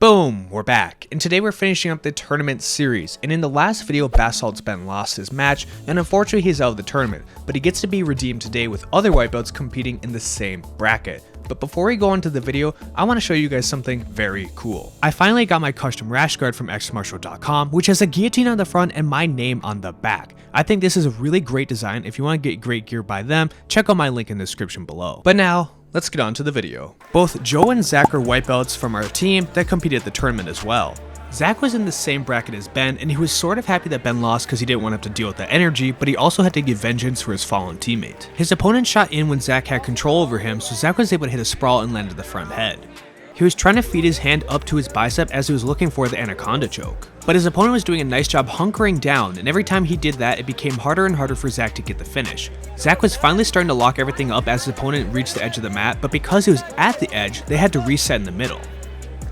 Boom, we're back, and today we're finishing up the tournament series, and in the last video, Basalt's Ben lost his match, and unfortunately he's out of the tournament, but he gets to be redeemed today with other white belts competing in the same bracket. But before we go into the video, I want to show you guys something very cool. I finally got my custom rash guard from xmartial.com, which has a guillotine on the front and my name on the back. I think this is a really great design. If you want to get great gear by them, check out my link in the description below. But now, let's get on to the video. Both Joe and Zach are white belts from our team that competed at the tournament as well. Zach was in the same bracket as Ben, and he was sort of happy that Ben lost because he didn't want to have to deal with that energy, but he also had to give vengeance for his fallen teammate. His opponent shot in when Zach had control over him, so Zach was able to hit a sprawl and land to the front head. He was trying to feed his hand up to his bicep as he was looking for the anaconda choke. But his opponent was doing a nice job hunkering down, and every time he did that, it became harder and harder for Zach to get the finish. Zach was finally starting to lock everything up as his opponent reached the edge of the mat, but because he was at the edge, they had to reset in the middle.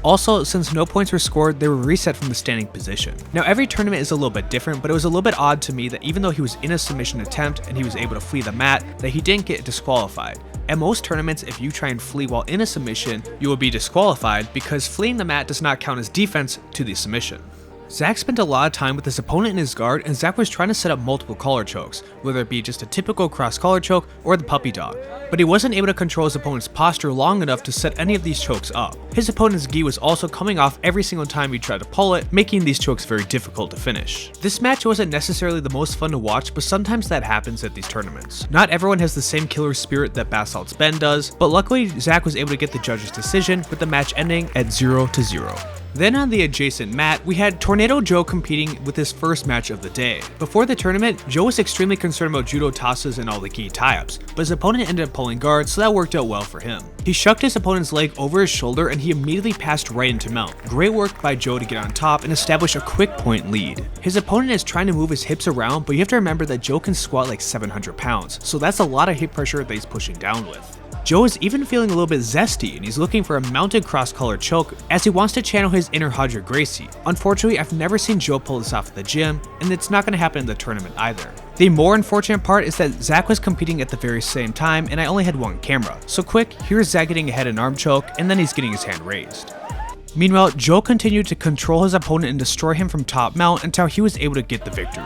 Also, since no points were scored, they were reset from the standing position. Now every tournament is a little bit different, but it was a little bit odd to me that even though he was in a submission attempt and he was able to flee the mat, that he didn't get disqualified. At most tournaments, if you try and flee while in a submission, you will be disqualified because fleeing the mat does not count as defense to the submission. Zach spent a lot of time with his opponent in his guard, and Zach was trying to set up multiple collar chokes, whether it be just a typical cross collar choke or the puppy dog, but he wasn't able to control his opponent's posture long enough to set any of these chokes up. His opponent's gi was also coming off every single time he tried to pull it, making these chokes very difficult to finish. This match wasn't necessarily the most fun to watch, but sometimes that happens at these tournaments. Not everyone has the same killer spirit that Basalt's Ben does, but luckily Zach was able to get the judge's decision, with the match ending at 0-0. Then on the adjacent mat, we had Tornado Joe competing with his first match of the day. Before the tournament, Joe was extremely concerned about judo tosses and all the gi tie-ups, but his opponent ended up pulling guard, so that worked out well for him. He shucked his opponent's leg over his shoulder and he immediately passed right into mount. Great work by Joe to get on top and establish a quick point lead. His opponent is trying to move his hips around, but you have to remember that Joe can squat like 700 pounds, so that's a lot of hip pressure that he's pushing down with. Joe is even feeling a little bit zesty, and he's looking for a mounted cross-collar choke as he wants to channel his inner Roger Gracie. Unfortunately, I've never seen Joe pull this off at the gym, and it's not going to happen in the tournament either. The more unfortunate part is that Zach was competing at the very same time, and I only had one camera. So quick, here's Zach getting a head and arm choke, and then he's getting his hand raised. Meanwhile, Joe continued to control his opponent and destroy him from top mount until he was able to get the victory.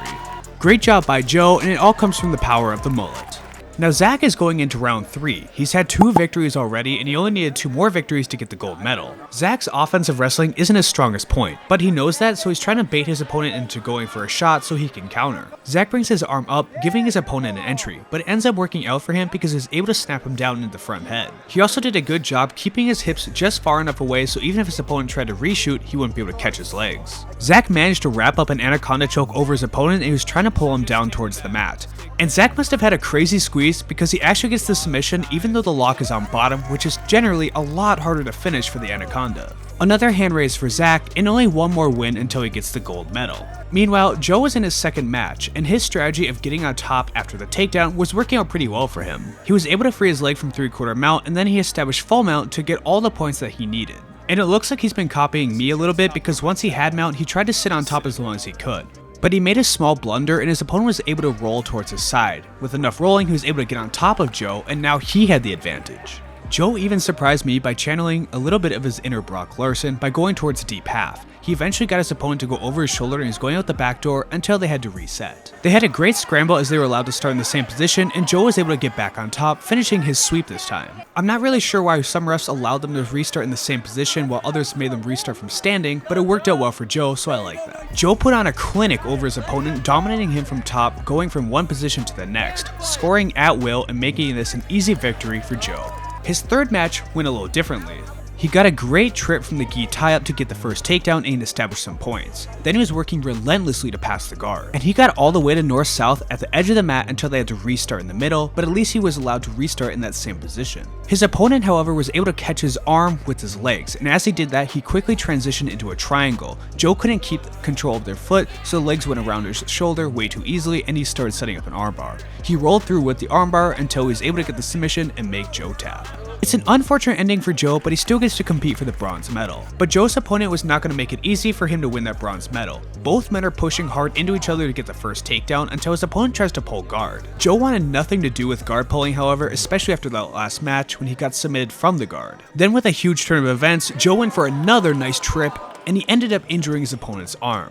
Great job by Joe, and it all comes from the power of the mullet. Now Zach is going into round 3. He's had 2 victories already, and he only needed 2 more victories to get the gold medal. Zach's offensive wrestling isn't his strongest point, but he knows that, so he's trying to bait his opponent into going for a shot so he can counter. Zach brings his arm up, giving his opponent an entry, but it ends up working out for him because he's able to snap him down into the front head. He also did a good job keeping his hips just far enough away so even if his opponent tried to reshoot, he wouldn't be able to catch his legs. Zach managed to wrap up an anaconda choke over his opponent, and he was trying to pull him down towards the mat. And Zach must have had a crazy squeeze because he actually gets the submission even though the lock is on bottom, which is generally a lot harder to finish for the anaconda. Another hand raise for Zach, and only one more win until he gets the gold medal. Meanwhile, Joe was in his second match, and his strategy of getting on top after the takedown was working out pretty well for him. He was able to free his leg from 3/4 mount, and then he established full mount to get all the points that he needed. And it looks like he's been copying me a little bit because once he had mount, he tried to sit on top as long as he could. But he made a small blunder and his opponent was able to roll towards his side. With enough rolling, he was able to get on top of Joe, and now he had the advantage. Joe even surprised me by channeling a little bit of his inner Brock Larson by going towards the deep half. He eventually got his opponent to go over his shoulder and he's going out the back door until they had to reset. They had a great scramble as they were allowed to start in the same position, and Joe was able to get back on top, finishing his sweep this time. I'm not really sure why some refs allowed them to restart in the same position while others made them restart from standing, but it worked out well for Joe, so I like that. Joe put on a clinic over his opponent, dominating him from top, going from one position to the next, scoring at will and making this an easy victory for Joe. His third match went a little differently. He got a great trip from the gi tie-up to get the first takedown and establish some points. Then he was working relentlessly to pass the guard. And he got all the way to north-south at the edge of the mat until they had to restart in the middle, but at least he was allowed to restart in that same position. His opponent, however, was able to catch his arm with his legs, and as he did that, he quickly transitioned into a triangle. Joe couldn't keep control of their foot, so the legs went around his shoulder way too easily, and he started setting up an armbar. He rolled through with the armbar until he was able to get the submission and make Joe tap. It's an unfortunate ending for Joe, but he still gets nice to compete for the bronze medal. But Joe's opponent was not going to make it easy for him to win that bronze medal. Both men are pushing hard into each other to get the first takedown until his opponent tries to pull guard. Joe wanted nothing to do with guard pulling, however, especially after that last match when he got submitted from the guard. Then with a huge turn of events, Joe went for another nice trip, and he ended up injuring his opponent's arm.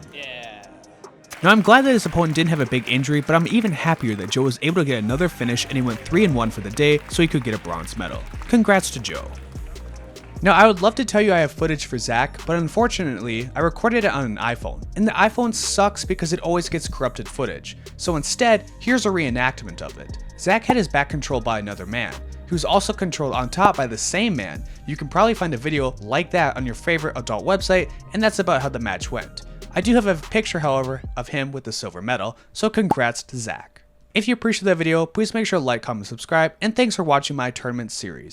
Now I'm glad that his opponent didn't have a big injury, but I'm even happier that Joe was able to get another finish and he went 3-1 for the day so he could get a bronze medal. Congrats to Joe. Now I would love to tell you I have footage for Zach, but unfortunately I recorded it on an iPhone, and the iPhone sucks because it always gets corrupted footage. So instead, here's a reenactment of it. Zach had his back controlled by another man. He was also controlled on top by the same man. You can probably find a video like that on your favorite adult website, and that's about how the match went. I do have a picture, however, of him with the silver medal, so congrats to Zach. If you appreciate that video, please make sure to like, comment, subscribe, and thanks for watching my tournament series.